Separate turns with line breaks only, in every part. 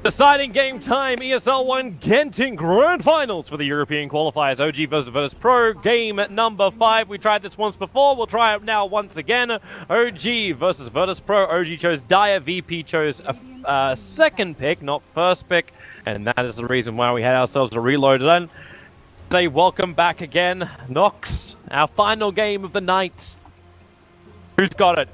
Deciding game time, ESL One Genting Grand Finals for the European qualifiers. OG versus Virtus Pro, game number 5. We tried this once before, we'll try it now once again. OG versus Virtus Pro. OG chose Dire, VP chose a second pick, not first pick, and that is the reason why we had ourselves a reload done. Say welcome back again, Nox, our final game of the night. Who's got it?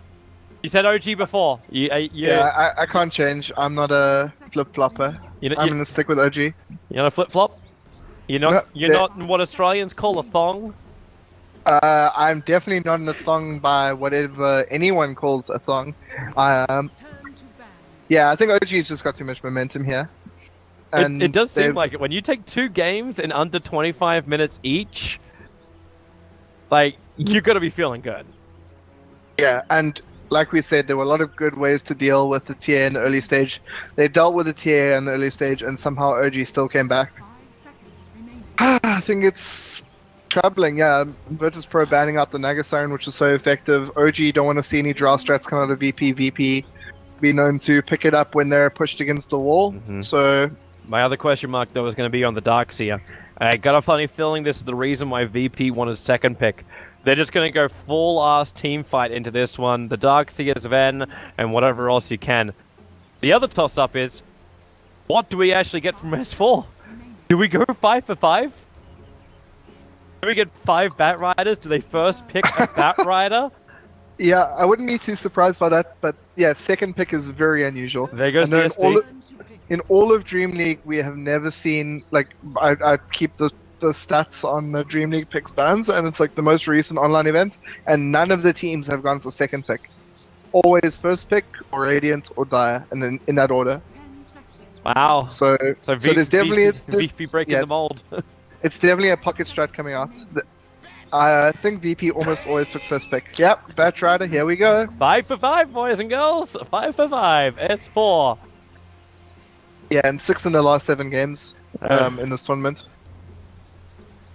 You said OG before.
Yeah, I can't change. I'm not a flip-flopper. I'm gonna stick with OG.
You're not a flip-flop? You're not what Australians call a thong?
I'm definitely not in a thong by whatever anyone calls a thong. Yeah, I think OG's just got too much momentum here. And
it does seem like it. When you take 2 games in under 25 minutes each, like, you're gonna be feeling good.
Yeah, and like we said, there were a lot of good ways to deal with the tier in the early stage. They dealt with the tier in the early stage, and somehow OG still came back. I think it's troubling, yeah. Virtus Pro banning out the Nagasone, which is so effective. OG don't want to see any draw strats come out of VP. VP be known to pick it up when they're pushed against the wall. So
my other question mark, though, is going to be on the Darkseer. I got a funny feeling this is the reason why VP wanted second pick. They're just going to go full-ass team fight into this one. The Darkseer's Ven, and whatever else you can. The other toss-up is, what do we actually get from S4? Do we go 5 for 5? Do we get 5 Bat Riders? Do they first pick a Bat Rider?
Yeah, I wouldn't be too surprised by that, but yeah, second pick is very unusual.
There goes the SD.
In all of Dream League, we have never seen, like, I keep the stats on the Dream League picks bans, and it's like the most recent online event, and none of the teams have gone for second pick. Always first pick, or Radiant, or Dire, and then in that order.
Wow.
So there's definitely
VP breaking the mold.
It's definitely a pocket strat coming out. I think VP almost always took first pick. Yep, Bat Rider, here we go.
5 for 5, boys and girls. 5 for 5. S4.
Yeah, and 6 in the last 7 games in this tournament.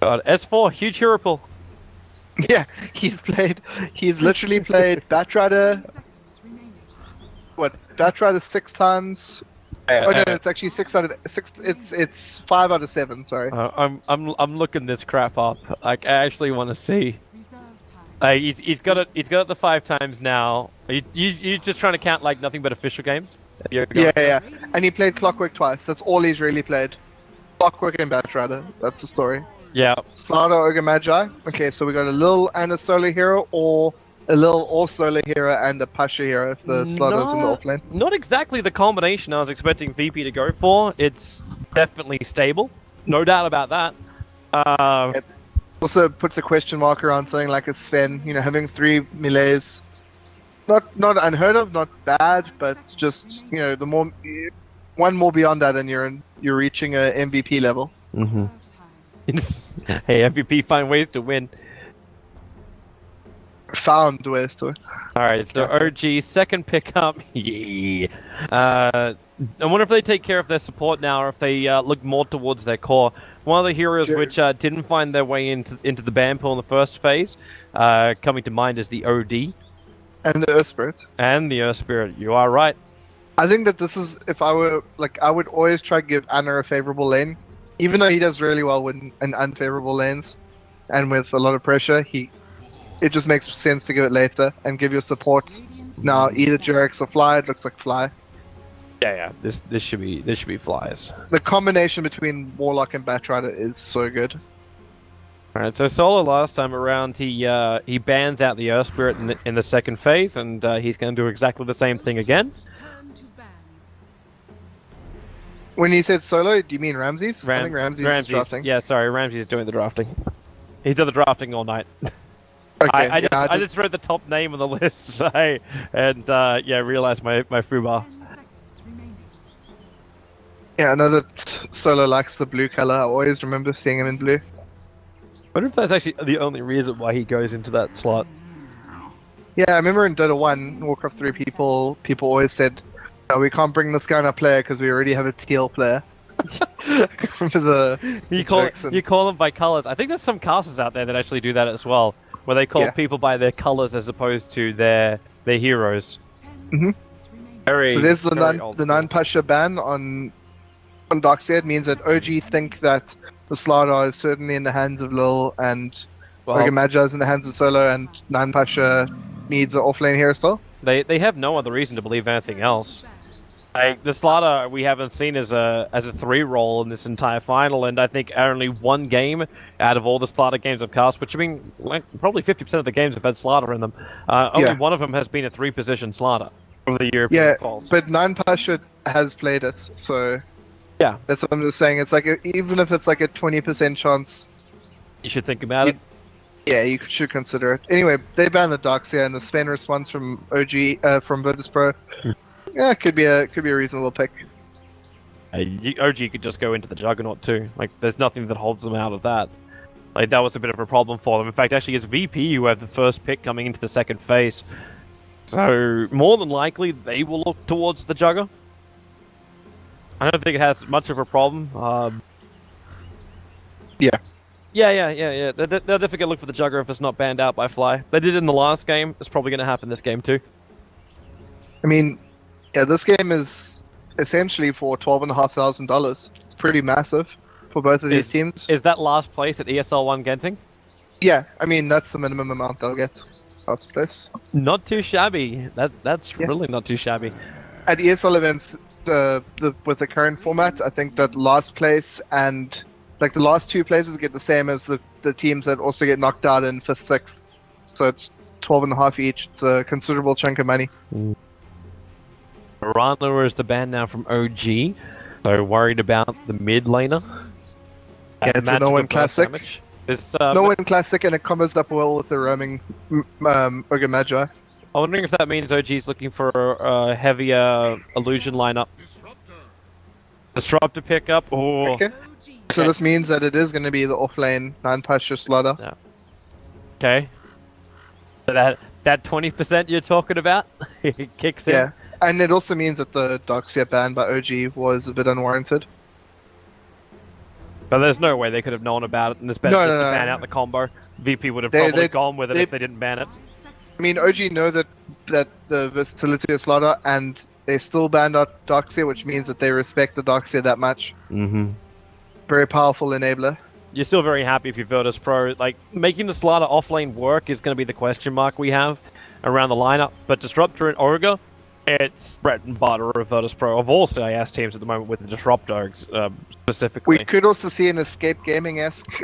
God, S4, huge hero pool.
Yeah, he's literally played Bat Rider. What? Bat Rider 6 times. Oh no, it's actually 6 out of 6. It's 5 out of 7. Sorry.
I'm looking this crap up. Like, I actually want to see. He's got it. He's got it the 5 times now. You just trying to count like nothing but official games?
Yeah. And he played Clockwork twice. That's all he's really played. Clockwork and Bat Rider. That's the story.
Yeah.
Slaughter, Ogre, Magi. Okay, so we got a Lil and a solo hero, or a Lil or solo hero and a Pasha hero if the Slaughter's in the off lane.
Not exactly the combination I was expecting VP to go for. It's definitely stable. No doubt about that.
It also puts a question mark around something like a Sven, you know, having 3 melees. Not unheard of, not bad, but just, you know, the more one more beyond that and you're reaching a MVP level.
Hey, MVP find ways to win.
Found ways to win.
Alright, so OG, second pickup. Yeah. I wonder if they take care of their support now, or if they look more towards their core. One of the heroes which didn't find their way into the ban pool in the first phase, coming to mind is the OD.
And the Earth Spirit.
And the Earth Spirit, you are right.
I think that this is, if I were, like, I would always try to give Anna a favorable lane. Even though he does really well in unfavorable lanes, and with a lot of pressure, it just makes sense to give it later and give your support now either Jurex or Fly. It looks like Fly.
Yeah. This should be Flies.
The combination between Warlock and Bat Rider is so good.
All right, so Solo last time around he bans out the Earth Spirit in the second phase, and he's going to do exactly the same thing again.
When you said solo, do you mean Ramses? I think Ramses is drafting.
Yeah, sorry, Ramses is doing the drafting. He's done the drafting all night.
Okay,
I just read the top name on the list, realized my foobar.
Yeah, I know that Solo likes the blue color. I always remember seeing him in blue.
I wonder if that's actually the only reason why he goes into that slot.
Yeah, I remember in Dota 1, Warcraft 3, people always said, we can't bring this guy on our player because we already have a teal player.
You call them by colors. I think there's some casters out there that actually do that as well, where they call people by their colors as opposed to their heroes.
So there's the non-Pasha ban on on Doxia, it means that OG think that the Slardar is certainly in the hands of Lil, and
Well,
Magi is in the hands of Solo, and Nan Pasha needs an offlane hero still.
they have no other reason to believe anything else. Like, the Slaughter we haven't seen as a 3 role in this entire final, and I think only one game out of all the Slaughter games I've cast, which I mean, like, probably 50% of the games have had Slaughter in them. Only one of them has been a 3-position Slaughter from the European quals.
But Nan Pasha has played it, so
yeah,
that's what I'm just saying. It's like even if it's like a 20% chance,
you should think about it.
Yeah, you should consider it. Anyway, they banned the Doxia, and the Sven response from OG from Virtus Pro. Yeah, could be a reasonable pick.
OG could just go into the Juggernaut too. Like, there's nothing that holds them out of that. Like, that was a bit of a problem for them. In fact, actually, it's VP who have the first pick coming into the second phase. So, more than likely, they will look towards the Jugger. I don't think it has much of a problem.
Yeah.
Yeah. They're definitely going to look for the Jugger if it's not banned out by Fly. They did it in the last game. It's probably going to happen this game too.
I mean, yeah, this game is essentially for $12,500. It's pretty massive for both of these teams.
Is that last place at ESL One Genting?
Yeah, I mean, that's the minimum amount they'll get. Last place.
Not too shabby. That's really not too shabby.
At ESL events, with the current format, I think that last place and like the last 2 places get the same as the teams that also get knocked out in 5th, 6th. So it's 12.5 each. It's a considerable chunk of money.
Rana is the ban now from OG. So worried about the mid laner.
Yeah, it's a no-win classic. No-win classic, and it combos up well with the roaming Ogre Magi.
I'm wondering if that means OG's looking for a heavier illusion lineup. Disruptor pickup. Oh.
Okay. So this means that it is going to be the offlane Nan Pasha Slaughter.
Yeah. Okay. So that 20% you're talking about kicks in.
Yeah, and it also means that the Doxia ban by OG was a bit unwarranted.
But there's no way they could have known about it, and it's better just to ban out the combo. VP would have probably gone with it if they didn't ban it.
I mean, OG know that the versatility of Slaughter, and they still banned out Doxia, which means that they respect the Doxia that much.
Mm-hmm.
Very powerful enabler.
You're still very happy if you build as pro. Like, making the Slaughter offlane work is going to be the question mark we have around the lineup. But Disruptor and Orga, it's bread and butter of Virtus Pro, of all CIS teams at the moment with the Disruptor specifically.
We could also see an Escape Gaming-esque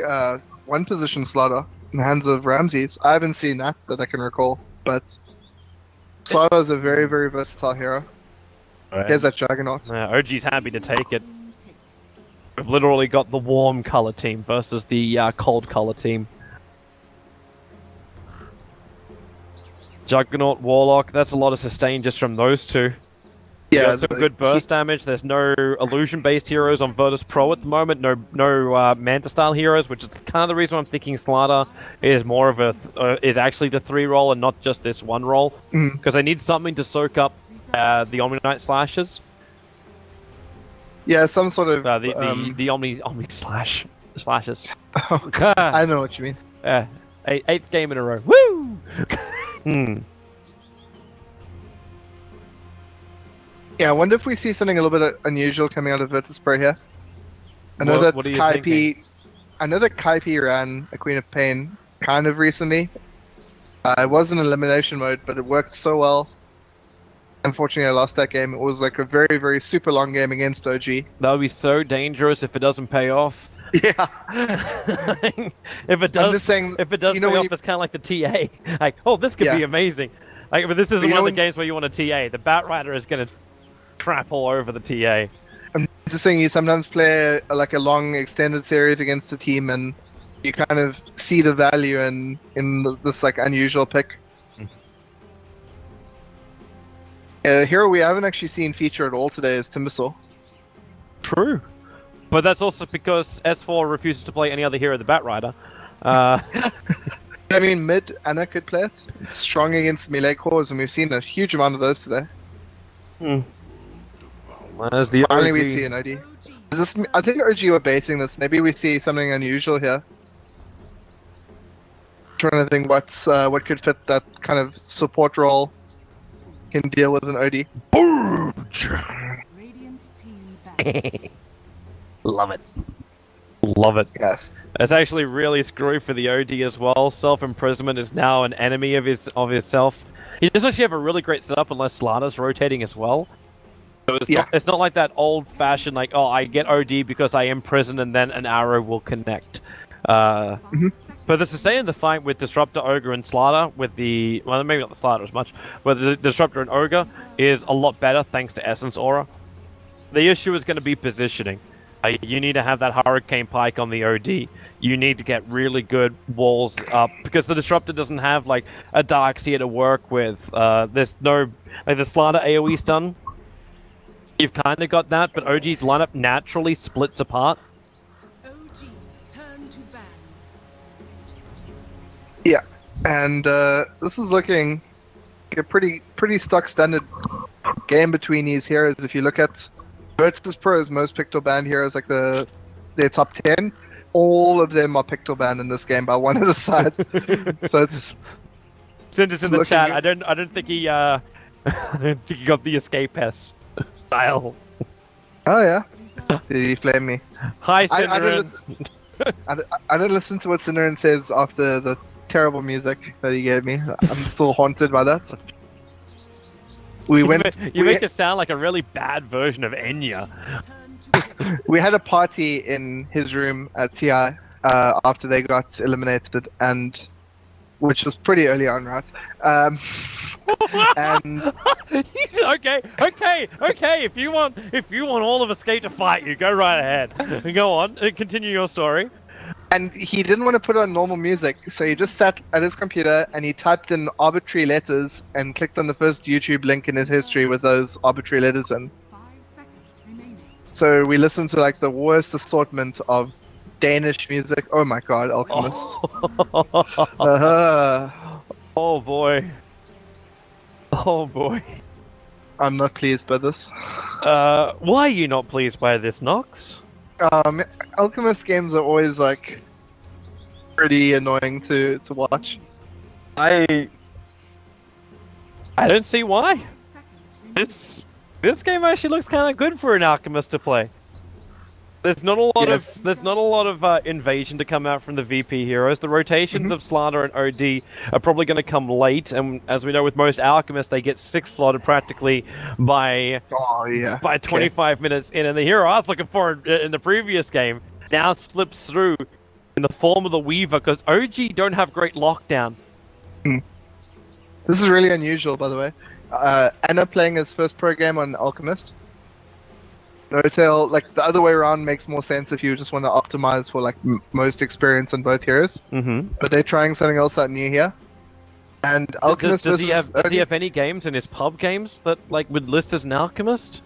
1-position Slaughter in the hands of Ramses. I haven't seen that I can recall, but Slaughter is a very, very versatile hero. Right. He has that Juggernaut.
OG's happy to take it. We've literally got the warm color team versus the cold color team. Juggernaut, Warlock, that's a lot of sustain just from those two. Yeah, some good burst damage. There's no illusion-based heroes on Virtus Pro at the moment. No Manta-style heroes, which is kind of the reason I'm thinking Slaughter is more of is actually the 3-role and not just this 1-role. Because they need something to soak up the Omni-Knight slashes.
Yeah, some sort of
the Omni slashes.
I know what you mean.
Yeah, 8th game in a row. Woo!
Yeah, I wonder if we see something a little bit unusual coming out of Virtus Pro here. I know that Kaipi ran a Queen of Pain kind of recently. It was in elimination mode, but it worked so well. Unfortunately, I lost that game. It was like a very, very super long game against OG.
That would be so dangerous if it doesn't pay off.
Yeah.
If it does,
I'm just saying,
if it does pay off, it's kind of like the TA. Like, oh, this could be amazing. Like, but this isn't one of the games where you want a TA. The Batrider is going to trap all over the TA.
I'm just saying, you sometimes play like a long extended series against a team, and you kind of see the value in this like unusual pick. Hero we haven't actually seen feature at all today is Timbersaw.
True. But that's also because S4 refuses to play any other hero, the Batrider.
I mean, mid Anna could play it. It's strong against melee cores, and we've seen a huge amount of those today.
As the
Finally,
OG.
we see an OD. I think OG were baiting this. Maybe we see something unusual here. Trying to think what could fit that kind of support role. Can deal with an OD.
Love it. Love it.
Yes.
It's actually really screwy for the OD as well. Self-imprisonment is now an enemy of himself. He doesn't actually have a really great setup unless Slaughter's rotating as well. So it's not like that old-fashioned, like, oh, I get OD because I imprison and then an arrow will connect. But the sustain in the fight with Disruptor, Ogre, and Slaughter, with the... Well, maybe not the Slaughter as much, but the Disruptor and Ogre is a lot better thanks to Essence Aura. The issue is going to be positioning. You need to have that Hurricane Pike on the OD. You need to get really good walls up, because the Disruptor doesn't have, like, a Darkseer to work with. There's no... Like, the Slaughter AoE stun, you've kind of got that, but OG's lineup naturally splits apart.
OG's turn to ban.
Yeah, and this is looking like a pretty stock standard game between these heroes. If you look at Virtus Pro's most picked or banned heroes, like their top 10, all of them are picked or banned in this game by one of the sides. So it's
Since it's in the chat, I don't think he I don't think he got the escape S style.
Oh yeah, did he flame me?
Hi,
I
Cinderin.
didn't listen to what Cinderin says after the terrible music that he gave me. I'm still haunted by that.
You make it sound like a really bad version of Enya.
We had a party in his room at TI after they got eliminated, and which was pretty early on, right? And
okay. If you want all of Escape to fight you, go right ahead. Go on, continue your story.
And he didn't want to put on normal music, so he just sat at his computer and he typed in arbitrary letters and clicked on the first YouTube link in his history with those arbitrary letters in.
5 seconds remaining.
So we listened to like the worst assortment of Danish music. Oh my god, Alchemist.
Oh boy. Oh boy.
I'm not pleased by this.
Why are you not pleased by this, Nox?
Alchemist games are always like pretty annoying to watch.
I don't see why.
5 seconds remaining.
This game actually looks kind of good for an Alchemist to play. There's not a lot of invasion to come out from the VP heroes. The rotations of Slaughter and OD are probably going to come late, and as we know with most Alchemists, they get 6 slotted practically by 25 minutes in. And the hero I was looking for in the previous game now slips through in the form of the Weaver, because OG don't have great lockdown.
This is really unusual, by the way. Anna playing his first pro game on Alchemist. No-tail, like the other way around makes more sense if you just want to optimize for like most experience on both heroes. But they're trying something else out new here. And Alchemist
does he have any games in his pub games that like would list as an Alchemist?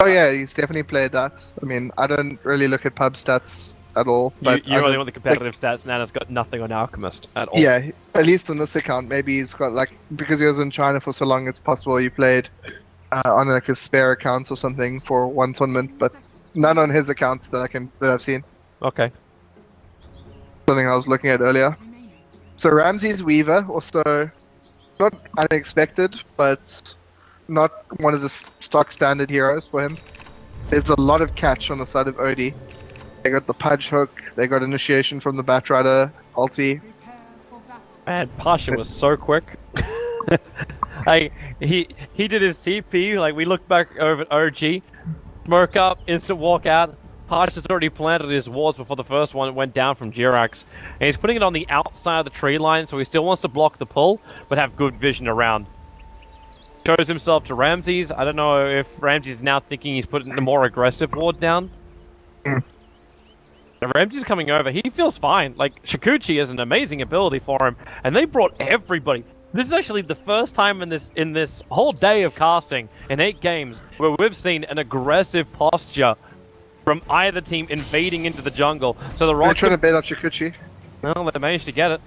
Oh yeah, he's definitely played that. I mean, I don't really look at pub stats at all. But
you only want the competitive stats, and Anna's got nothing on Alchemist at all.
Yeah, at least on this account. Maybe he's got like, because he was in China for so long, it's possible he played on like his spare accounts or something for one tournament, but none on his account that I've seen.
Okay.
Something I was looking at earlier. So Ramsey's Weaver, also not unexpected, but not one of the stock standard heroes for him. There's a lot of catch on the side of Odie. They got the Pudge Hook, they got initiation from the Batrider ulti.
Prepare for battle.
Man, Pasha was so quick. He did his TP, like we looked back over at OG, smoke up, instant walk out. Pasha's already planted his wards before the first one went down from Jirax. And he's putting it on the outside of the tree line, so he still wants to block the pull, but have good vision around. Shows himself to Ramses. I don't know if Ramses is now thinking he's putting a more aggressive ward down. Ramsey's coming over. He feels fine. Like, Shikuchi is an amazing ability for him, and they brought everybody. This is actually the first time in this whole day of casting in 8 games where we've seen an aggressive posture from either team invading into the jungle. So the
They're trying to bait out Shikuchi.
Well, they managed to get it.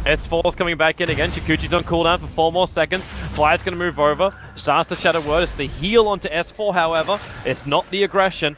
S4's coming back in again. Shikuchi's on cooldown for 4 more seconds. Fly's going to move over. Starts to Shadow Word. It's the heal onto S4, however. It's not the aggression.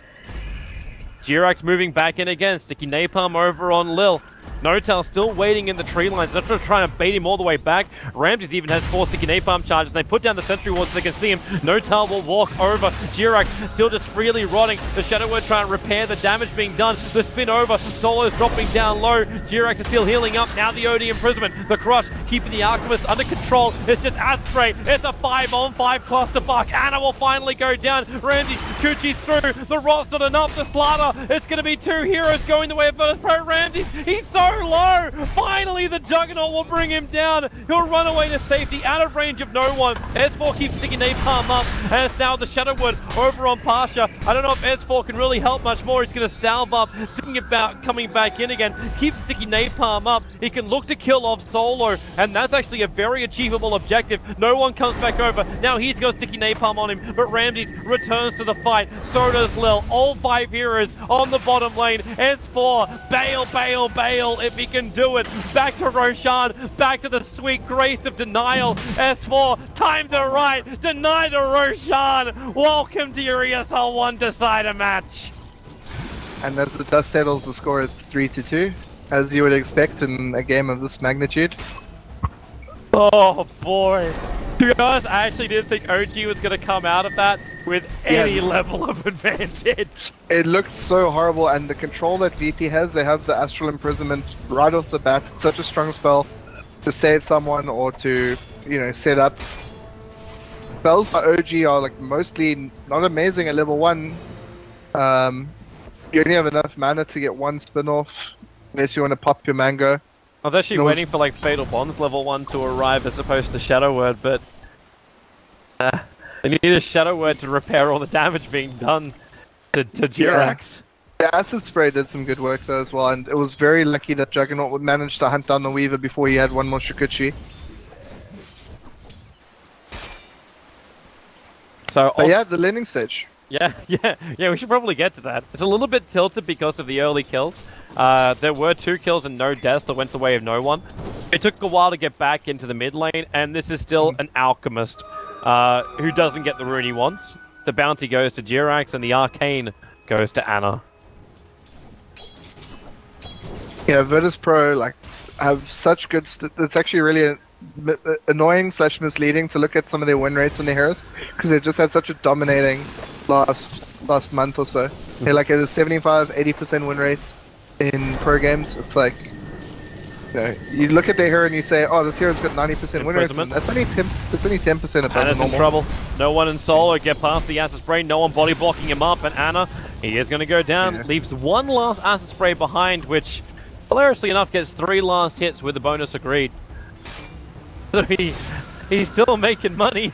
Jirax moving back in again. Sticky Napalm over on Lil. Notel still waiting in the tree lines. They're trying to bait him all the way back. Ramses even has 4 sticky napalm charges. They put down the sentry wall so they can see him. Notel will walk over. Jirax still just freely rotting. The Shadow Word trying to repair the damage being done. The spin over. Solo's dropping down low. Jirax is still healing up. Now the OD imprisonment. The crush keeping the Alchemist under control. It's just Asprey. It's a 5-on-5 clusterfuck. Anna will finally go down. Ramsey, Kuchi's through. The rot's not enough. The Slaughter. It's going to be 2 heroes going the way of Virtus Pro. Ramsey, he's so low. Finally, the Juggernaut will bring him down. He'll run away to safety out of range of no one. S4 keeps sticking napalm up, and it's now the Shadow Word over on Pasha. I don't know if S4 can really help much more. He's going to salve up, thinking about coming back in again. Keeps sticking napalm up. He can look to kill off Solo, and that's actually a very achievable objective. No one comes back over. Now he's got sticky napalm on him, but Ramses returns to the fight. So does Lil. All 5 heroes on the bottom lane. S4, bail, bail, bail if he can do it. Back to Roshan, back to the sweet grace of denial. S4, time to right, deny to Roshan. Welcome to your ESL One decider match.
And as the dust settles, the score is 3-2, as you would expect in a game of this magnitude.
Oh boy. To be honest, I actually didn't think OG was going to come out of that with any level of advantage.
It looked so horrible, and the control that VP has, they have the Astral Imprisonment right off the bat. It's such a strong spell to save someone or to, you know, set up. Spells by OG are like mostly not amazing at level 1. You only have enough mana to get 1 spin-off, unless you want to pop your mango.
I was actually waiting for like Fatal Bonds level 1 to arrive as opposed to Shadow Word, but they need a Shadow Word to repair all the damage being done to Jirax.
The Acid Spray did some good work though as well, and it was very lucky that Juggernaut would manage to hunt down the Weaver before he had 1 more Shikuchi.
So,
but yeah, the landing stage.
Yeah, we should probably get to that. It's a little bit tilted because of the early kills. There were 2 kills and no deaths that went the way of no one. It took a while to get back into the mid lane, and this is still an Alchemist who doesn't get the rune he wants. The bounty goes to Jirax, and the Arcane goes to Anna.
Yeah, Virtus Pro like have such good. It's actually really annoying / misleading to look at some of their win rates on their heroes, because they've just had such a dominating last month or so. They're like at a 75-80% win rates in pro games. It's like, you know, you look at their hero and you say, oh, this hero's got 90% win rate. That's only 10% above
Anna's
normal.
in trouble. No one in solo. Get past the Acid Spray. No one body blocking him up. And Anna, he is going to go down.
Yeah.
Leaves 1 last Acid Spray behind, which hilariously enough gets 3 last hits with the bonus agreed. So he's still making money.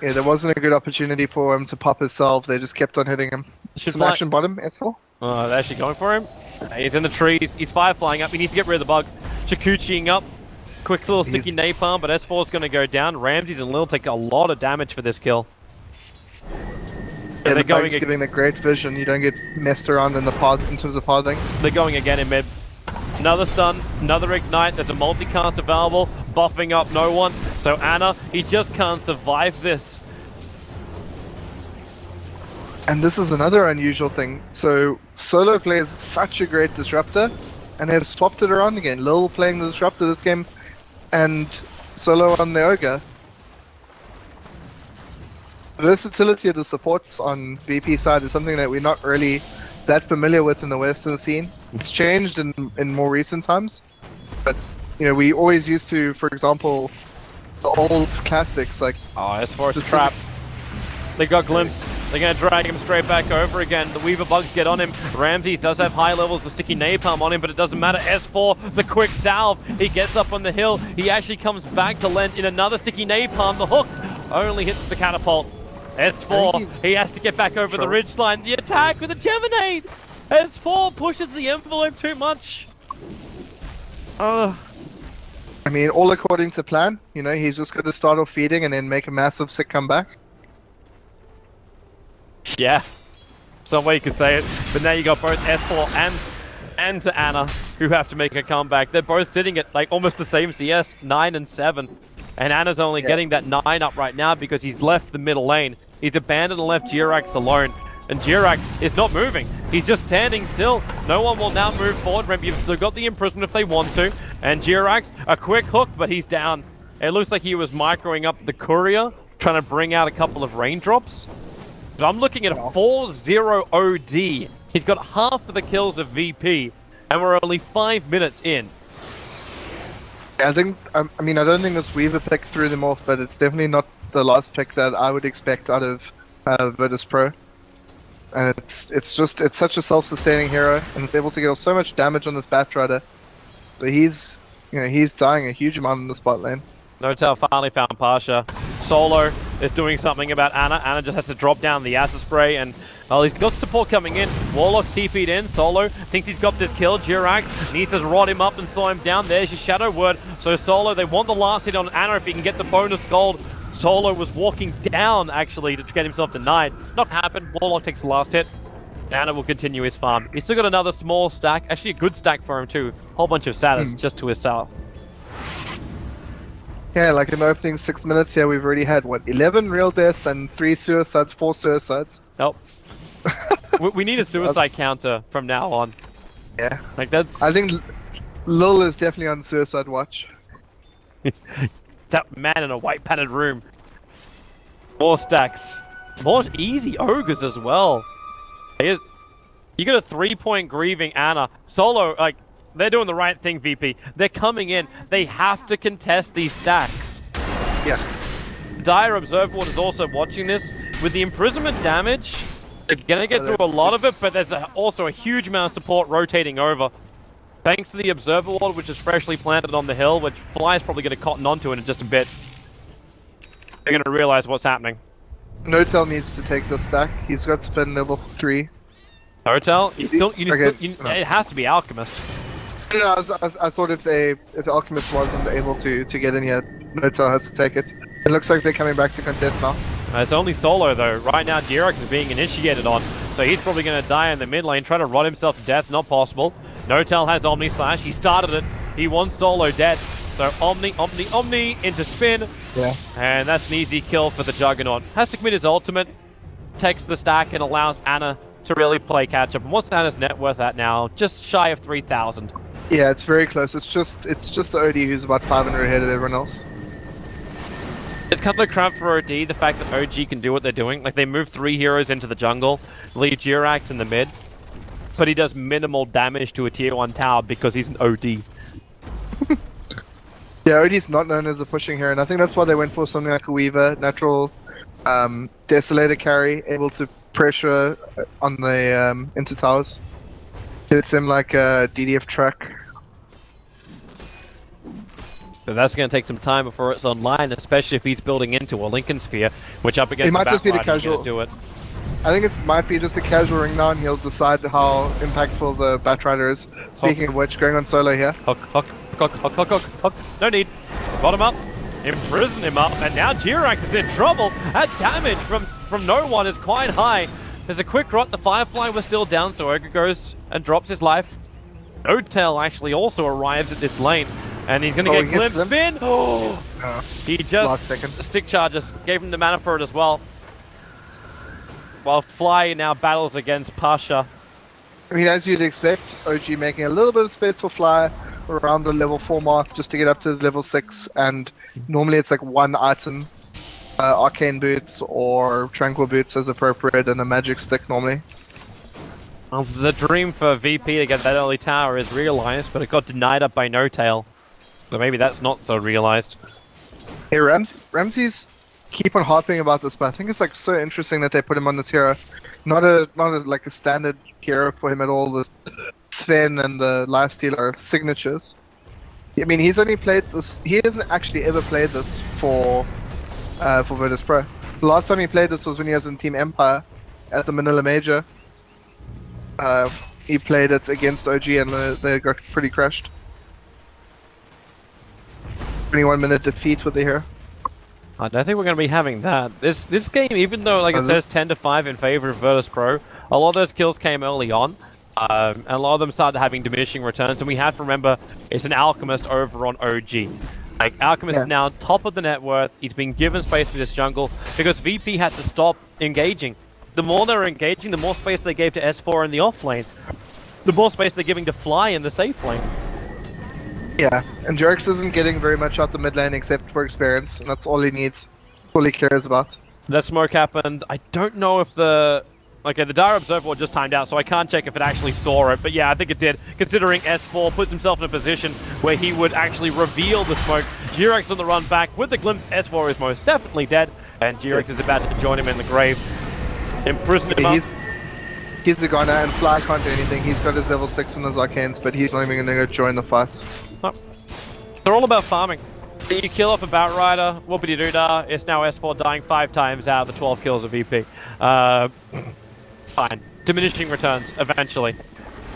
Yeah, there wasn't a good opportunity for him to pop his salve. They just kept on hitting him. Some action bottom, S4.
Oh, they're actually going for him. He's in the trees. He's fireflying up. He needs to get rid of the bug. Chikuchiing up. Quick little sticky napalm, but S4 is going to go down. Ramses and Lil take a lot of damage for this kill.
Yeah, the bug's giving the great vision. You don't get messed around in the pod in terms of pathing.
They're going again in mid. Another stun, another ignite. There's a multicast available, buffing up no one. So Anna, he just can't survive this.
And this is another unusual thing. So solo plays such a great disruptor, and they've swapped it around again. Lil playing the disruptor this game, and solo on the ogre. The versatility of the supports on VP side is something that we're not really that familiar with in the Western scene. It's changed in more recent times, but you know, we always used to, for example, the old classics like.
Oh, S4 is trapped. They got glimpse. They're going to drag him straight back over again. The Weaver bugs get on him. Ramses does have high levels of sticky napalm on him, but it doesn't matter. S4, the quick salve. He gets up on the hill. He actually comes back to lend in another sticky napalm. The hook only hits the catapult. S4, he has to get back over the ridgeline. The attack with a Geminade. S4 pushes the envelope too much.
I mean, all according to plan. You know, he's just going to start off feeding and then make a massive sick comeback.
Yeah, some way you could say it. But now you got both S4 and Anna who have to make a comeback. They're both sitting at like almost the same CS, 9 and 7. And Anna's only getting that 9 up right now because he's left the middle lane. He's abandoned and left Jirax alone. and Jirax is not moving. He's just standing still. No one will now move forward. Remember, you've still got the imprisonment if they want to. And Jirax, a quick hook, but he's down. It looks like he was microing up the courier, trying to bring out a couple of raindrops. But I'm looking at a 4-0 OD. He's got half of the kills of VP, and we're only 5 minutes in.
I think, I mean, I don't think this Weaver pick threw them off, but it's definitely not the last pick that I would expect out of Virtus Pro. And it's such a self-sustaining hero, and it's able to get off so much damage on this Batrider. So he's dying a huge amount in the spot lane.
Notel finally found Pasha. Solo is doing something about Ana. Ana just has to drop down the acid spray, and he's got support coming in. Warlock's TP'd in. Solo thinks he's got this kill. Jirax needs to rod him up and slow him down. There's your Shadow Word. So Solo, they want the last hit on Ana if he can get the bonus gold. Solo was walking down, actually, to get himself denied. Not happen. Warlock takes the last hit. Ana will continue his farm. He's still got another small stack. Actually, a good stack for him, too. Whole bunch of status just to his south.
Yeah, like in the opening 6 minutes here, we've already had, what, 11 real deaths and 3 suicides, 4 suicides.
Nope. we need a suicide counter from now on.
Yeah.
Like, that's...
I think Lil is definitely on suicide watch.
That man in a white padded room. More stacks. More easy ogres as well. You got a 3-point grieving Ana. Solo, like, they're doing the right thing, VP. They're coming in. They have to contest these stacks.
Yeah.
Dire Observer is also watching this. With the imprisonment damage, they're gonna get through a lot of it, but there's also a huge amount of support rotating over. Thanks to the Observer Ward, which is freshly planted on the hill, which Fly's probably gonna cotton onto it in just a bit. They're gonna realize what's happening.
Notel needs to take the stack. He's got spin level 3.
Notel?
No.
It has to be Alchemist.
No, I thought if the Alchemist wasn't able to get in yet, Notel has to take it. It looks like they're coming back to contest now.
It's only Solo though. Right now Jirax is being initiated on, so he's probably going to die in the mid lane, try to run himself to death, not possible. Notel has Omni Slash, he started it, he wants Solo dead. So Omni into spin,
yeah,
and that's an easy kill for the Juggernaut. Has to commit his ultimate, takes the stack and allows Ana to really play catch up. And what's Ana's net worth at now? Just shy of 3,000.
Yeah, it's very close. It's just the OD who's about 500 ahead of everyone else.
It's kind of a crap for OD, the fact that OG can do what they're doing. Like, they move 3 heroes into the jungle, leave Jirax in the mid, but he does minimal damage to a tier 1 tower because he's an OD.
Yeah, OD's not known as a pushing hero, and I think that's why they went for something like a Weaver, natural Desolator carry, able to pressure on the into towers. Hits him like a DDF truck.
But that's going to take some time before it's online, especially if he's building into a Lincoln Sphere, which up against
It might just be the
Batrider,
casual.
do it.
I think it might be just a casual ring now, and he'll decide how impactful the Batrider is. Speaking of which, going on Solo here.
Hook. No need. Bottom up. Imprison him up, and now Jirax is in trouble. That damage from no one is quite high. There's a quick rot. The Firefly was still down, so Ogre goes and drops his life. Notel actually also arrives at this lane, and he's going to get glimpsed in. Oh! He just stick charges, gave him the mana for it as well. While Fly now battles against Pasha.
I mean, as you'd expect, OG making a little bit of space for Fly around the level 4 mark just to get up to his level 6, and normally it's like 1 item. Arcane boots or tranquil boots as appropriate, and a magic stick normally.
Well, the dream for VP to get that early tower is realized, but it got denied up by No-Tail. So maybe that's not so realized.
Hey, Ramsey's keep on harping about this, but I think it's like so interesting that they put him on this hero. Not a like a standard hero for him at all. The Sven and the Lifesteal are signatures. I mean, he's only played this. He hasn't actually ever played this for Virtus Pro. The last time he played this was when he was in Team Empire at the Manila Major. He played it against OG and they got pretty crushed. 21-minute defeat with the hero.
I don't think we're going to be having that. This game, even though like it says 10-5 in favor of Virtus Pro, a lot of those kills came early on. And a lot of them started having diminishing returns, and we have to remember it's an Alchemist over on OG. Like, Alchemist is now top of the net worth. He's been given space for this jungle because VP had to stop engaging. the more they're engaging, the more space they gave to S4 in the off lane. The more space they're giving to Fly in the safe lane.
Yeah, and Jerks isn't getting very much out the mid lane except for experience, and that's all he needs. All he cares about.
That smoke happened. I don't know if the... Okay, the Dire Observer just timed out, so I can't check if it actually saw it. But yeah, I think it did, considering S4 puts himself in a position where he would actually reveal the smoke. G-Rex on the run back. With the glimpse, S4 is most definitely dead, and G-Rex is about to join him in the grave. Imprison him up.
He's the guy now, and Fly can't do anything. He's got his level 6 in his arcanes, but he's not even going to go join the fight.
Oh. They're all about farming. You kill off a Batrider, whoopity-doo-dah, it's now S4 dying 5 times out of the 12 kills of VP. Fine. Diminishing returns, eventually.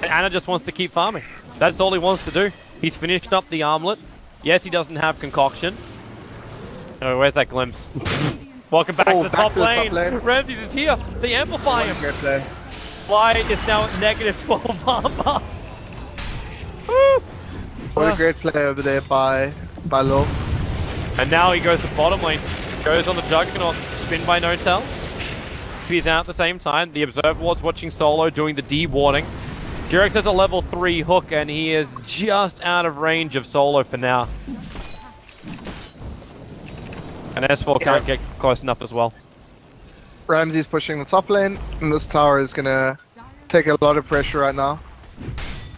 And Anna just wants to keep farming. That's all he wants to do. He's finished up the armlet. Yes, he doesn't have concoction. Oh, where's that glimpse? Welcome back to the top lane. Ramses is here. They amplify him.
Great play.
Fly is now at negative 12 armor.
What a great play over there by Low.
And now he goes to bottom lane. Goes on the Juggernaut. Spin by Notel. He's out at the same time. The Observer Ward's watching Solo doing the D-warding. Jirex has a level 3 hook and he is just out of range of Solo for now. And S4 can't get close enough as well.
Ramsey's pushing the top lane, and this tower is gonna take a lot of pressure right now.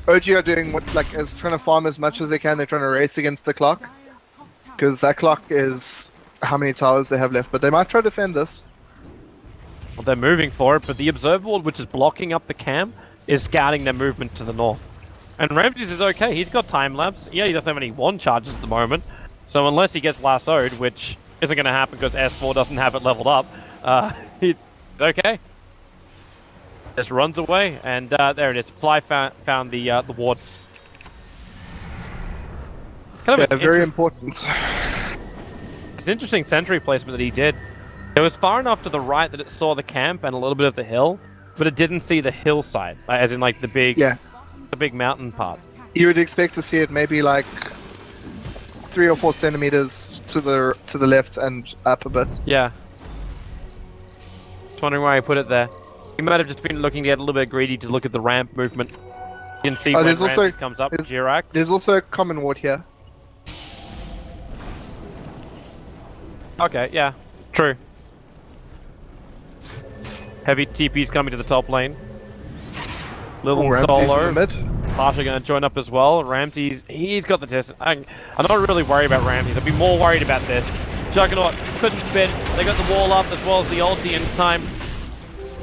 OG are doing what, like, is trying to farm as much as they can. They're trying to race against the clock, because that clock is how many towers they have left. But they might try to defend this.
Well, they're moving for it, but the Observer Ward, which is blocking up the cam, is scouting their movement to the north. And Ramses is okay. He's got time lapse. Yeah, he doesn't have any wand charges at the moment. So unless he gets lassoed, which isn't going to happen because S4 doesn't have it leveled up, it's okay. Just runs away, and there it is. Fly found the ward. Kind of
very important.
It's an interesting sentry placement that he did. It was far enough to the right that it saw the camp and a little bit of the hill, but it didn't see the hillside, as in like the big mountain part.
You would expect to see it maybe like 3 or 4 centimeters to the left and up a bit.
Yeah. Just wondering why he put it there. He might have just been looking to get a little bit greedy to look at the ramp movement. You can see when Ramses comes up, Jirac.
There's also a common ward here.
Okay, yeah. True. Heavy TP's coming to the top lane. Little Solo. Pasha going to join up as well. Ramses, he's got the test. I'm not really worried about Ramses. I'd be more worried about this. Juggernaut couldn't spin. They got the wall up as well as the ulti in time.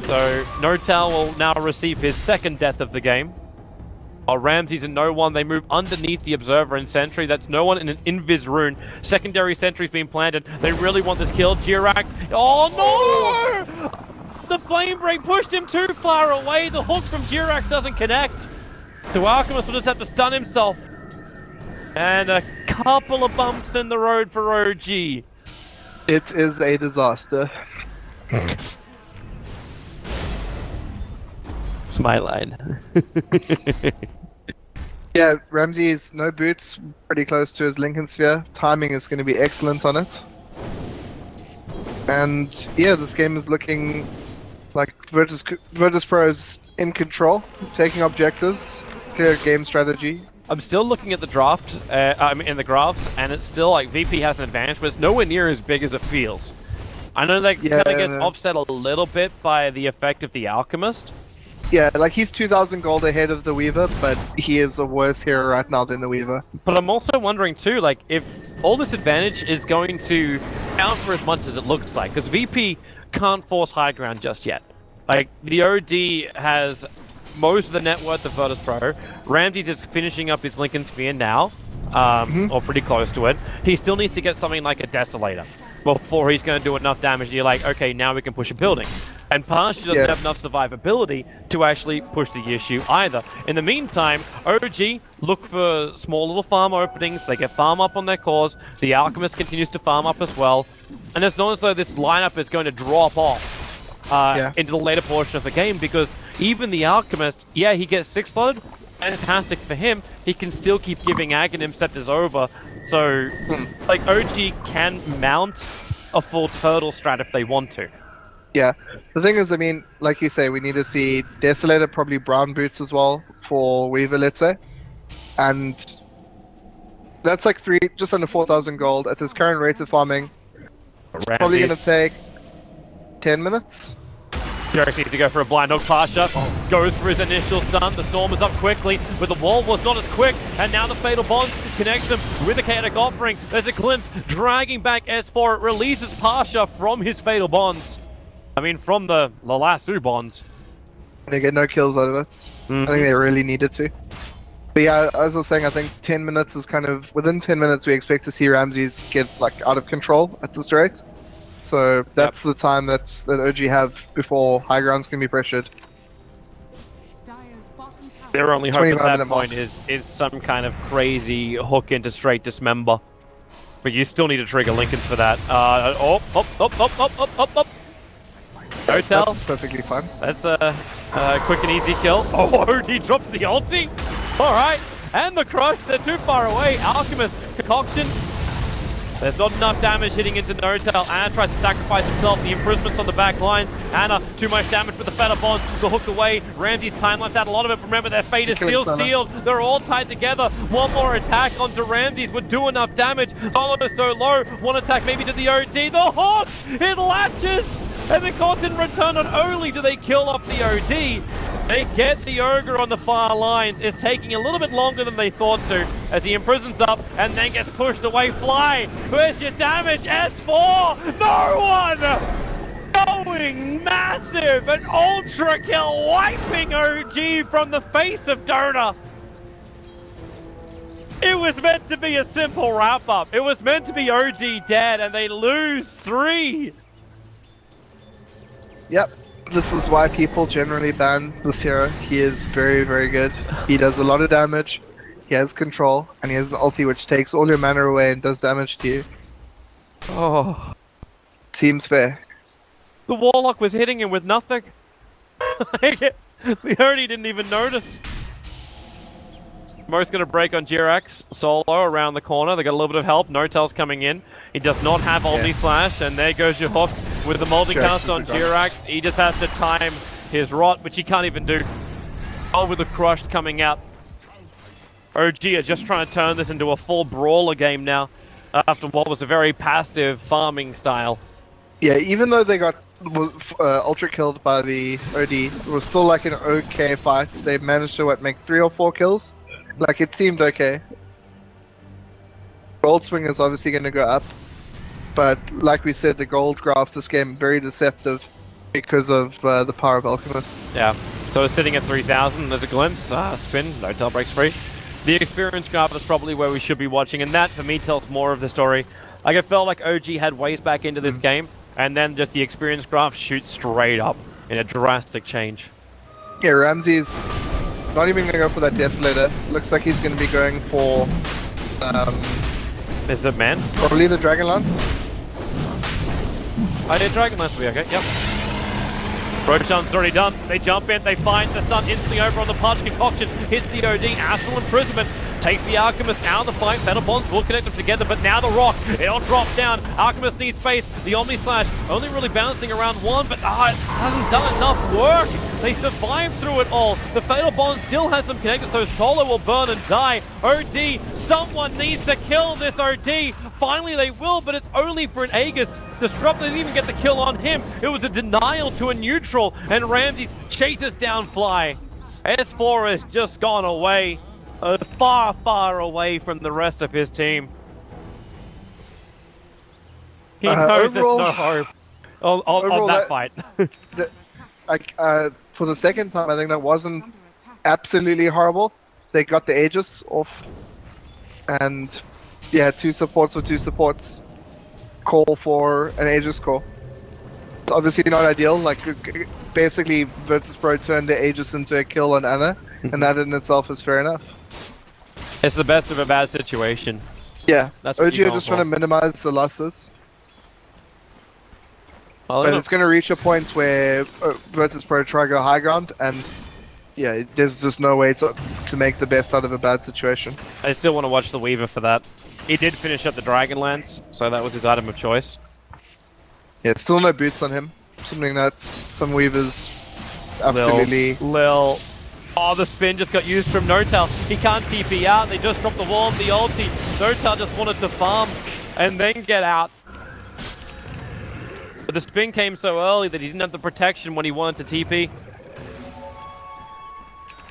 So Notal will now receive his second death of the game. While Ramses and no one, they move underneath the Observer and Sentry. That's no one in an Invis rune. Secondary Sentry's being planted. They really want this kill. Jirax. Oh no! The Flame Break pushed him too far away. The hook from Jirax doesn't connect. So Alchemist will just have to stun himself. And a couple of bumps in the road for OG.
It is a disaster.
It's my line.
Yeah, Ramsey's no boots, pretty close to his Lincoln Sphere. Timing is going to be excellent on it. And yeah, this game is looking like Virtus Pro is in control, taking objectives, clear game strategy.
I'm still looking at the draft, in the graphs, and it's still like VP has an advantage, but it's nowhere near as big as it feels. I know that kind of gets offset a little bit by the effect of the Alchemist.
Yeah, like he's 2,000 gold ahead of the Weaver, but he is a worse hero right now than the Weaver.
But I'm also wondering too, like, if all this advantage is going to count for as much as it looks like, because VP can't force high ground just yet. Like, the OD has most of the net worth of Virtus Pro. Ramses is finishing up his Lincoln Sphere now, or pretty close to it. He still needs to get something like a Desolator before he's going to do enough damage. You're like, okay, now we can push a building. And Pasha doesn't have enough survivability to actually push the issue either. In the meantime, OG look for small little farm openings. They get farm up on their cores. The Alchemist continues to farm up as well. And it's not as though this lineup is going to drop off into the later portion of the game, because even the Alchemist, yeah, he gets 6-slotted. Fantastic for him. He can still keep giving Aghanim Scepters over. So, like, OG can mount a full turtle strat if they want to.
Yeah. The thing is, I mean, like you say, we need to see Desolator, probably brown boots as well for Weaver, let's say. And that's like just under 4,000 gold at this current rate of farming. It's probably going to
Ramses.
take 10 minutes.
Jerick needs to go for a blind hook pass shot. Goes for his initial stun. The storm is up quickly, but the wall was not as quick. And now the Fatal Bonds connects him with a chaotic offering. There's a glimpse dragging back S4. It releases Pasha from his Fatal Bonds. I mean, from the Lasso Bonds.
They get no kills out of it. I think they really needed to. But yeah, as I was saying, I think 10 minutes is kind of... Within 10 minutes, we expect to see Ramses get like out of control at this rate. So that's the time that OG have before high grounds can be pressured.
Dire's bottom tower.
Their only hope at
25-minute
that point
mark.
is some kind of crazy hook into straight dismember. But you still need to trigger Lincolns for that. No tell.
That's perfectly fine.
That's a quick and easy kill. Oh, OD drops the ulti. Alright. And the crush. They're too far away. Alchemist. Concoction. There's not enough damage hitting into No-Tail. Anna tries to sacrifice himself. The improvements on the back lines. Anna, too much damage with the Feather Bonds. The hook away. Ramsey's time left out a lot of it. Remember, their fate is still sealed. They're all tied together. One more attack onto Ramsey's would do enough damage. Solo is so low. One attack maybe to the OD. The hook! It latches! And the court in return, not only do they kill off the OD, they get the Ogre on the far lines. It's taking a little bit longer than they thought to, as he imprisons up and then gets pushed away. Fly! Where's your damage? S4! No one! Going massive! An ultra kill wiping OG from the face of Dota! It was meant to be a simple wrap-up. It was meant to be OG dead, and they lose 3!
Yep. This is why people generally ban this hero. He is very, very good. He does a lot of damage. He has control, and he has an ulti which takes all your mana away and does damage to you.
Oh.
Seems fair.
The Warlock was hitting him with nothing. The OD didn't even notice. Mo's going to break on Jirax. Solo around the corner. They got a little bit of help. No-Tail's coming in. He does not have Omni Slash, and there goes your hook with the multicast on Jirax. He just has to time his rot, which he can't even do. Oh, with the crush coming out. OG are just trying to turn this into a full brawler game now, after what was a very passive farming style.
Yeah, even though they got ultra killed by the OD, it was still like an okay fight. They managed to make 3 or 4 kills. Like, it seemed okay. Gold swing is obviously going to go up, but like we said, the gold graph this game very deceptive because of the power of Alchemist.
Yeah, so it's sitting at 3,000. There's a glimpse. Spin. No-Tail breaks free. The experience graph is probably where we should be watching, and that for me tells more of the story. Like, it felt like OG had ways back into this game, and then just the experience graph shoots straight up in a drastic change.
Yeah, Ramsey's not even going to go for that Desolator. Looks like he's going to be going for
Is it Mans?
probably the Dragon Lance.
Oh, yeah, Dragon Lance will be okay. Yep. Roshan's already done. They jump in, they find the stun instantly over on the Punch. Concoction hits the OD. Astral Imprisonment takes the Alchemist out of the fight. Feather Bonds will connect them together, but now the Rock, it'll drop down. Alchemist needs space. The Omni Slash only really bouncing around one, but it hasn't done enough work. They survive through it all. The Fatal Bond still has them connected, so Solo will burn and die. OD, someone needs to kill this OD. Finally they will, but it's only for an Aegis. Disrupt didn't even get the kill on him. It was a denial to a neutral, and Ramses chases down Fly. S4 has just gone away. Far, far away from the rest of his team. He knows
overall,
there's no hope on that fight.
For the second time, I think that wasn't absolutely horrible. They got the Aegis off, and yeah, 2 supports for 2 supports. Call for an Aegis core. It's obviously not ideal. Like, basically, Virtus.pro turned the Aegis into a kill on Anna, and that in itself is fair enough.
It's the best of a bad situation.
Yeah,
That's what
OG
you're
are just
going
trying to minimize the losses.
Well,
But it's going to reach a point where Virtus.pro try to go high ground, and yeah, there's just no way to make the best out of a bad situation.
I still want to watch the Weaver for that. He did finish up the Dragon Lance, so that was his item of choice.
Yeah, still no boots on him. something nuts. Some weavers, absolutely.
Lil. Oh, the spin just got used from Notel. He can't TP out. They just dropped the wall on the ulti. Notel just wanted to farm and then get out. But the spin came so early that he didn't have the protection when he wanted to TP.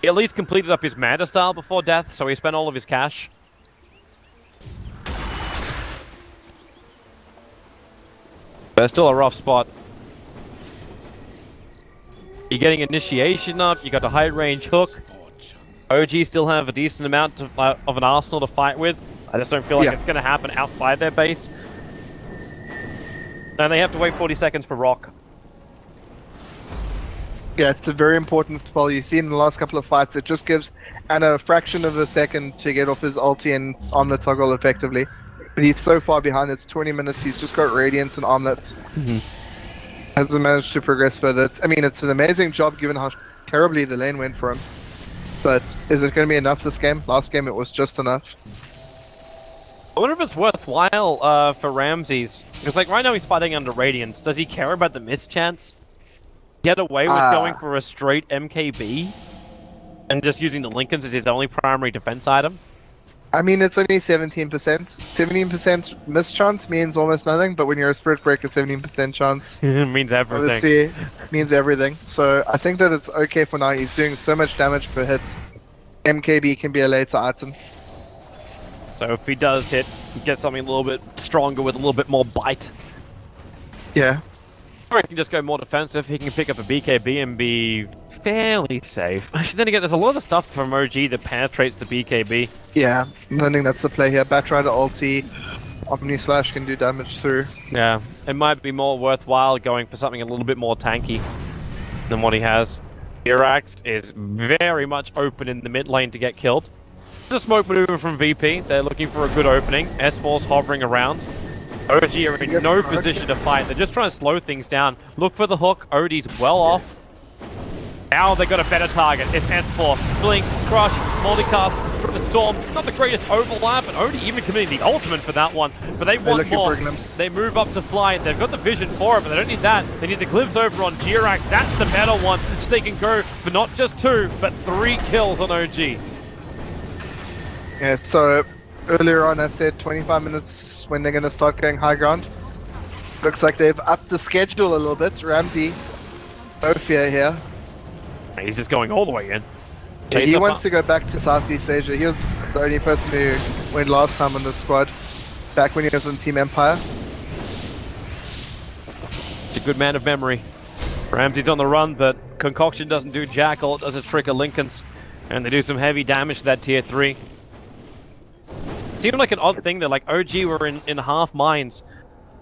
He at least completed up his Manta style before death, so he spent all of his cash. But still a rough spot. You're getting initiation up, you got a high range hook. OG still have a decent amount of an arsenal to fight with. I just don't feel like it's going to happen outside their base. And they have to wait 40 seconds for Rock.
Yeah, it's a very important spell. You've seen in the last couple of fights, it just gives Anna a fraction of a second to get off his ulti and on the toggle effectively. But he's so far behind, it's 20 minutes, he's just got Radiance and Armlets. Hasn't managed to progress further. I mean, it's an amazing job given how terribly the lane went for him. But is it going to be enough this game? Last game it was just enough.
I wonder if it's worthwhile for Ramses. Because like right now he's fighting under Radiance. Does he care about the miss chance? Get away with going for a straight MKB? And just using the Lincolns as his only primary defense item?
I mean, it's only 17%. 17% miss chance means almost nothing, but when you're a Spirit Breaker, 17% chance
It means everything.
obviously means everything. So I think that it's okay for now. He's doing so much damage per hit. MKB can be a later item.
So if he does hit, get something a little bit stronger with a little bit more bite.
Yeah.
Or he can just go more defensive, he can pick up a BKB and be fairly safe. Actually, then again, there's a lot of stuff from OG that penetrates the BKB.
Yeah, I think that's the play here. Batrider ulti, Omni Slash can do damage through.
Yeah, it might be more worthwhile going for something a little bit more tanky than what he has. Irax is very much open in the mid lane to get killed. It's a smoke maneuver from VP. They're looking for a good opening. S4's hovering around. OG are in no position to fight. They're just trying to slow things down. Look for the hook. OD's well off. Now they got a better target. It's S4. Blink, Crush, Multicast, Triple Storm. Not the greatest overlap, and OD even committing the ultimate for that one. But they want more. They move up to fly. They've got the vision for it, but they don't need that. They need the glimpse over on Jirax. That's the better one. So they can go for not just 2, but 3 kills on OG.
Yeah, so earlier on I said 25 minutes when they're going to start going high ground. Looks like they've upped the schedule a little bit. Ramsey, no fear here.
He's just going all the way in.
Yeah, he wants to go back to Southeast Asia. He was the only person who went last time on the squad, back when he was on Team Empire.
He's a good man of memory. Ramsey's on the run, but Concoction doesn't do jack. All it does is trick a Lincolns, and they do some heavy damage to that tier 3. It seemed like an odd thing that like OG were in half mines.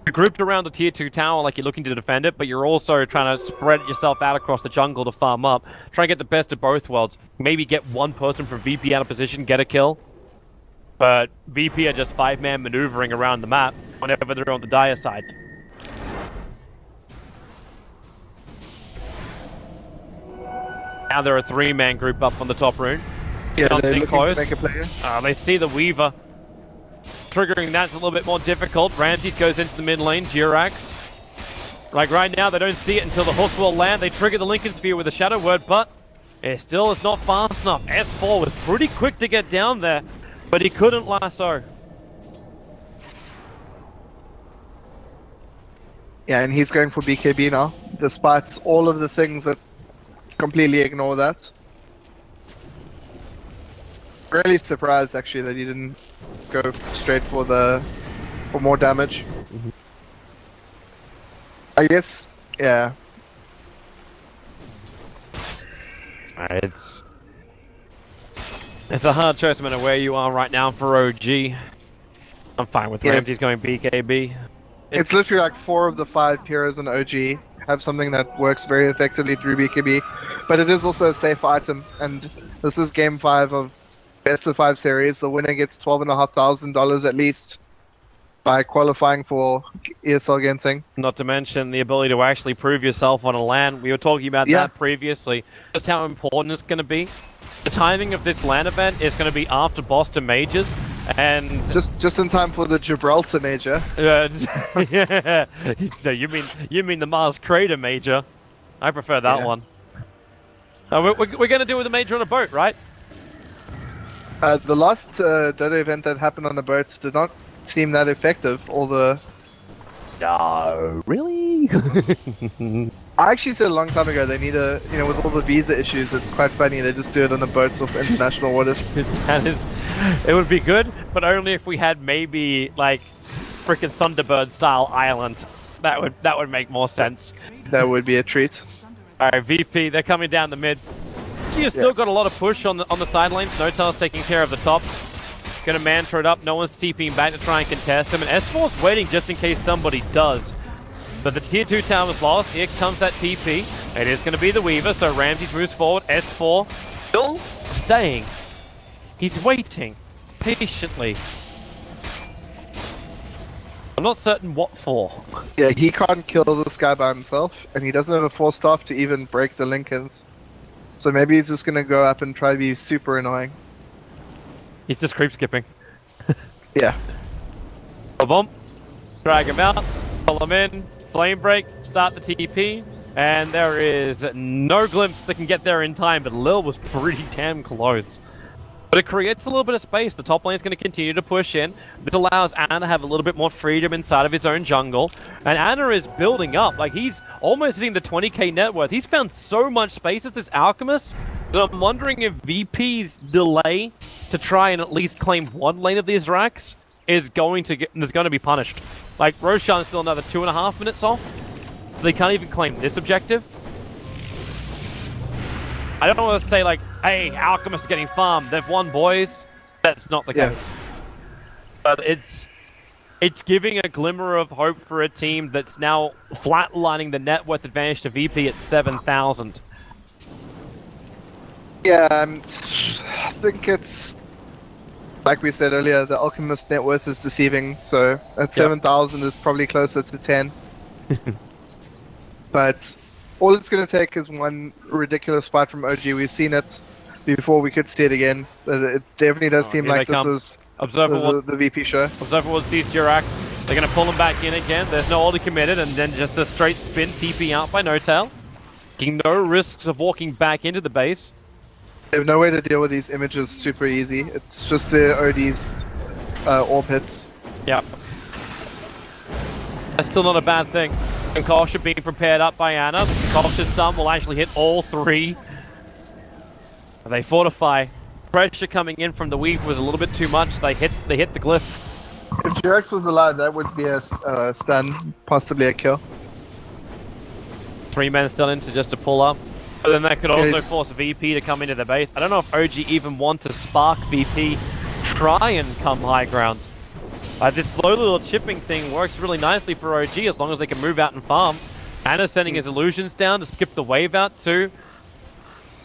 You're grouped around a tier 2 tower like you're looking to defend it, but you're also trying to spread yourself out across the jungle to farm up. Try and get the best of both worlds. Maybe get one person from VP out of position, get a kill. But VP are just 5-man maneuvering around the map whenever they're on the dire side. Now they're a 3-man group up on the top rune.
Yeah, they're looking
close.
to make a player.
They see the Weaver. Triggering that's a little bit more difficult. Ramses goes into the mid lane. Jirax. Like right now, they don't see it until the hook will land. They trigger the Lincoln Sphere with a Shadow Word, but it still is not fast enough. S4 was pretty quick to get down there, but he couldn't lasso.
Yeah, and he's going for BKB now, despite all of the things that completely ignore that. Really surprised actually that he didn't go straight for more damage. I guess, yeah.
It's a hard choice no matter where you are right now for OG. I'm fine with Ramses going BKB.
It's literally like 4 of the 5 heroes in OG have something that works very effectively through BKB, but it is also a safe item, and this is game 5 of Best of 5 series. The winner gets $12,500 at least by qualifying for ESL Genting.
Not to mention the ability to actually prove yourself on a LAN. We were talking about that previously. Just how important it's going to be. The timing of this LAN event is going to be after Boston Majors. And
just in time for the Gibraltar major.
yeah, no, you mean the Mars Crater major? I prefer that
Yeah.
one. We're gonna do with the major on a boat, right?
The last Dota event that happened on the boats did not seem that effective. All the
No, really?
I actually said a long time ago they need a, with all the visa issues, it's quite funny they just do it on the boats off international waters.
It would be good, but only if we had maybe like freaking Thunderbird style island. That would make more sense.
That would be a treat.
All right, VP, they're coming down the mid. She has still got a lot of push on the side lanes. Notel's taking care of the top. Gonna mantra it up. No one's TPing back to try and contest him. And S4's waiting just in case somebody does. But the tier 2 tower's lost. Here comes that TP. It is going to be the Weaver, so Ramses moves forward. S4 still staying. He's waiting patiently. I'm not certain what for.
Yeah, he can't kill this guy by himself, and he doesn't have a 4-staff to even break the Lincolns. So maybe he's just gonna go up and try to be super annoying.
He's just creep skipping.
Yeah.
Boom. Drag him out. Pull him in. Flame break. Start the TP. And there is no glimpse that can get there in time, but Lil was pretty damn close. But it creates a little bit of space. The top lane's going to continue to push in. This allows Ana to have a little bit more freedom inside of his own jungle. And Ana is building up. Like, he's almost hitting the 20k net worth. He's found so much space as this Alchemist that I'm wondering if VP's delay to try and at least claim one lane of these racks is going to be punished. Like, Roshan's still another 2.5 minutes off. So they can't even claim this objective. I don't want to say like, hey, Alchemist getting farmed. They've won, boys. That's not the case. But it's giving a glimmer of hope for a team that's now flatlining the net worth advantage to VP at 7,000.
Yeah, I think it's like we said earlier. The Alchemist net worth is deceiving. So at 7,000 is probably closer to 10. But all it's going to take is one ridiculous fight from OG. We've seen it before, we could see it again. It definitely does seem like this is the VP show.
Observer will seize Jirax. They're going to pull him back in again. There's no ulti committed, and then just a straight spin TP out by Notel. Taking no risks of walking back into the base.
They have no way to deal with these images super easy. It's just the OD's orb hits.
Yep. That's still not a bad thing. Concussion being prepared up by Ana. Concussion stun will actually hit all three. They fortify. Pressure coming in from the Weave was a little bit too much. They hit the glyph.
If Jirax was allowed, that would be a stun, possibly a kill.
3 men still into just to pull up. But then that could also force VP to come into the base. I don't know if OG even want to spark VP, try and come high ground. This slow little chipping thing works really nicely for OG as long as they can move out and farm. Ana's sending his illusions down to skip the wave out too.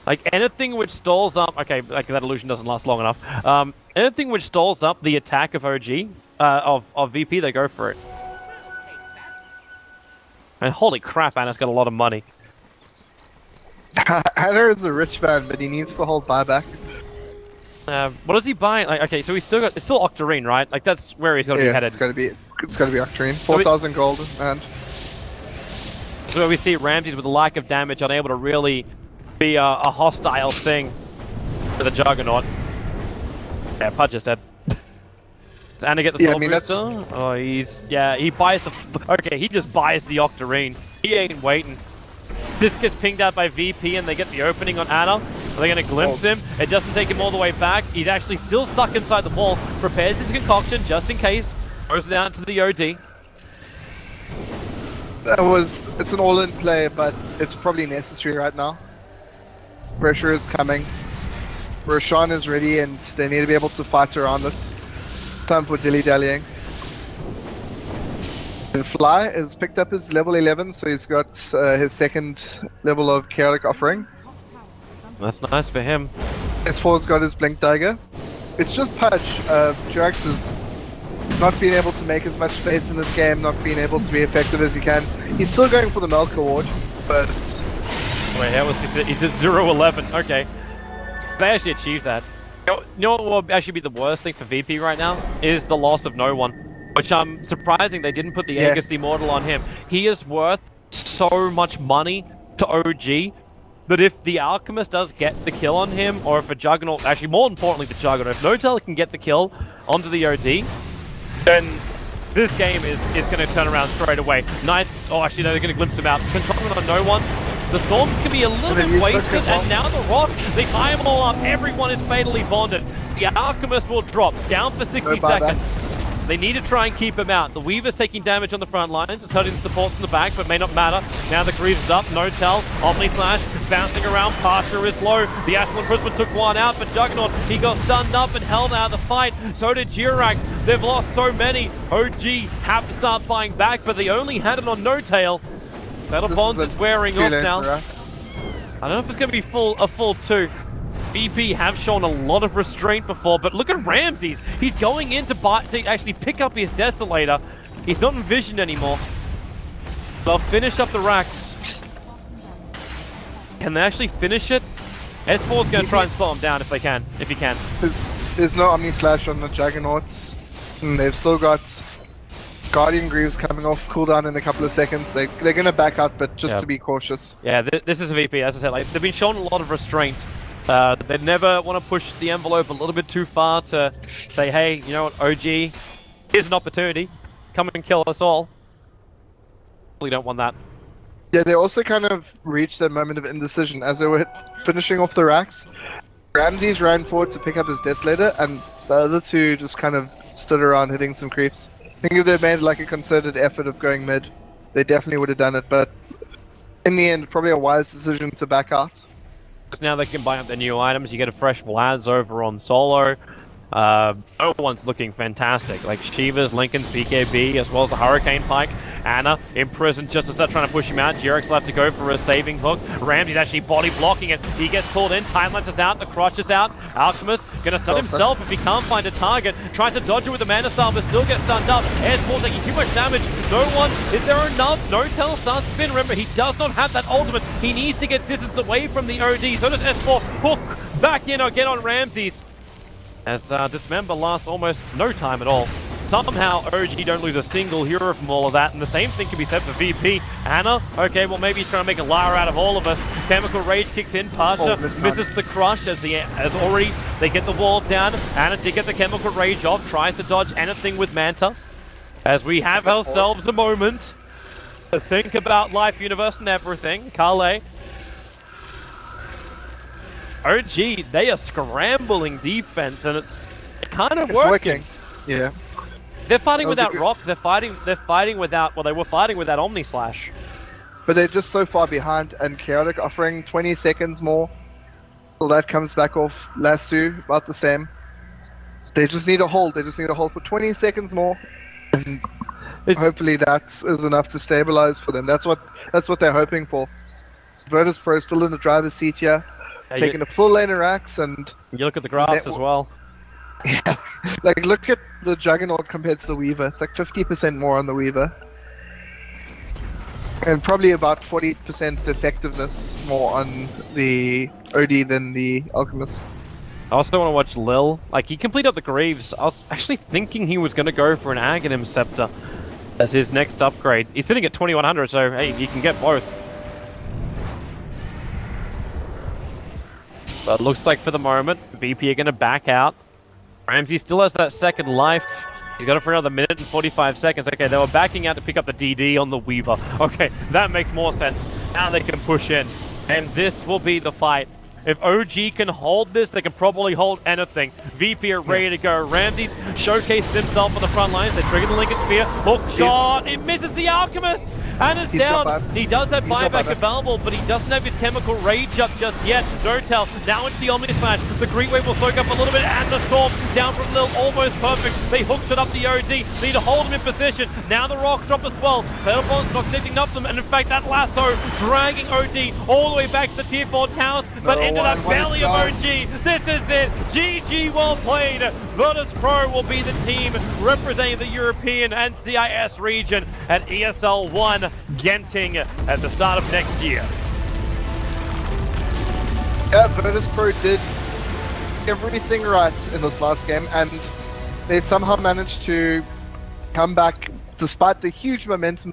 Like anything which stalls up, okay, like that illusion doesn't last long enough. Anything which stalls up the attack of OG, of VP, they go for it. And holy crap, Ana's got a lot of money.
Ana is a rich man, but he needs to hold buyback.
What does he buy? Like, okay, so it's still Octarine, right? Like that's where he's gonna be headed.
It's gotta be Octarine. 4,000 gold, and
so we see Ramses with a lack of damage, unable to really be a hostile thing for the Juggernaut. Yeah, Pudge is dead. Does Ana get the soul booster? Oh, he buys the. Okay, he just buys the Octarine. He ain't waiting. This gets pinged out by VP and they get the opening on Ana. Are they going to glimpse him? It doesn't take him all the way back. He's actually still stuck inside the wall. Prepares his concoction just in case. Goes down to the OD.
It's an all-in play, but it's probably necessary right now. Pressure is coming. Roshan is ready and they need to be able to fight around it. Time for dilly-dallying. And Fly has picked up his level 11, so he's got his second level of Chaotic Offering.
That's nice for him.
S4's got his Blink Dagger. It's just Pudge. Jirax is not being able to make as much space in this game, not being able to be effective as he can. He's still going for the Milk Award, but...
Wait, how was he's at 0-11, okay. They actually achieved that. You know what will actually be the worst thing for VP right now? Is the loss of no one. Which I'm surprising they didn't put the Aegis Immortal on him. He is worth so much money to OG that if the Alchemist does get the kill on him, or if a Juggernaut, actually more importantly the Juggernaut, if Notel can get the kill onto the OD, then this game is going to turn around straight away. Nice, oh actually no, they're going to glimpse him out. Controlling on no one. The Storms can be a little bit wasted, and now the Rock, they tie them all up. Everyone is fatally bonded. The Alchemist will drop, down for 60 seconds. They need to try and keep him out. The Weaver's taking damage on the front lines. It's hurting the supports in the back, but may not matter. Now the Greaves is up. No tell. Omni Slash bouncing around. Pasha is low. The Astral Prism took one out, but Juggernaut, he got stunned up and held out of the fight. So did Jirax. They've lost so many. OG have to start buying back, but they only had it on No Tail. Battle Bonds is wearing off now. I don't know if it's going to be a full 2. VP have shown a lot of restraint before, but look at Ramses. He's going in to actually pick up his Desolator. He's not envisioned anymore. They'll finish up the racks. Can they actually finish it? S4's going to try and slow him down if they can, if he can.
There's no Omni Slash on the Juggernauts. And they've still got Guardian Greaves coming off cooldown in a couple of seconds. They're going to back out, but just to be cautious.
Yeah, this is a VP, as I said. Like, they've been shown a lot of restraint. They never want to push the envelope a little bit too far to say, hey, you know what, OG, here's an opportunity. Come and kill us all. We don't want that.
Yeah, they also kind of reached their moment of indecision as they were finishing off the racks. Ramses ran forward to pick up his Desolator, and the other two just kind of stood around hitting some creeps. I think if they made like a concerted effort of going mid, they definitely would have done it, but in the end, probably a wise decision to back out.
Now they can buy up their new items. You get a fresh Vlads over on solo. No one's looking fantastic. Like Shiva's, Lincoln's, BKB, as well as the Hurricane Pike. Anna imprisoned just as they're trying to push him out. Jirax left to go for a saving hook. Ramsey's actually body blocking it. He gets pulled in. Timelines is out. The Crush is out. Alchemist gonna stun himself if he can't find a target. Tries to dodge it with the Mana Style, but still gets stunned up. S4 taking too much damage. No one. Is there enough? No tell starts to spin. Remember, he does not have that ultimate. He needs to get distance away from the OD. So does S4. Hook back in again on Ramses. As Dismember lasts almost no time at all. Somehow OG don't lose a single hero from all of that, and the same thing can be said for VP. Anna, okay, well maybe he's trying to make a liar out of all of us. Chemical Rage kicks in, Pasha misses the Crush as already they get the wall down. Anna did get the Chemical Rage off, tries to dodge anything with Manta. As we have ourselves a moment to think about life, universe, and everything. Kale. OG, they are scrambling defense, and it's kind of working.
Yeah.
They're fighting without Rock. They're fighting without. Well, they were fighting without Omni Slash.
But they're just so far behind, and Chaotic offering 20 seconds more. So that comes back off Lasso, about the same. They just need a hold. They just need a hold for 20 seconds more, and hopefully that is enough to stabilize for them. That's what they're hoping for. Virtus Pro still in the driver's seat here. Taking a full lane of racks, and
you look at the graphs as well.
Yeah, like look at the Juggernaut compared to the Weaver. It's like 50% more on the Weaver, and probably about 40% effectiveness more on the OD than the Alchemist.
I also want to watch Lil. Like, he completed up the Greaves. I was actually thinking he was going to go for an Aghanim Scepter as his next upgrade. He's sitting at 2100, so hey, he can get both. But it looks like for the moment, VP are going to back out. Ramsey still has that second life. He's got it for another minute and 45 seconds. Okay, they were backing out to pick up the DD on the Weaver. Okay, that makes more sense. Now they can push in. And this will be the fight. If OG can hold this, they can probably hold anything. VP are ready to go. Ramsey showcased himself on the front lines. They trigger the Lincoln Spear. Hook shot. It misses the Alchemist. And it's down. He does have buyback available, but he doesn't have his Chemical Rage up just yet. Zotel now into the Omni Slash. The Green Wave will soak up a little bit, and the Storm down from Lil, almost perfect. They hooked it up the OD. Need to hold him in position. Now the Rock drop as well. Battlebond's not connecting up them, and in fact that lasso dragging OD all the way back to the tier 4 towers, but into that belly of OG. This is it. GG, well played. Virtus Pro will be the team representing the European and CIS region at ESL One Genting at the start of next year.
Yeah, Virtus Pro did everything right in this last game, and they somehow managed to come back despite the huge momentum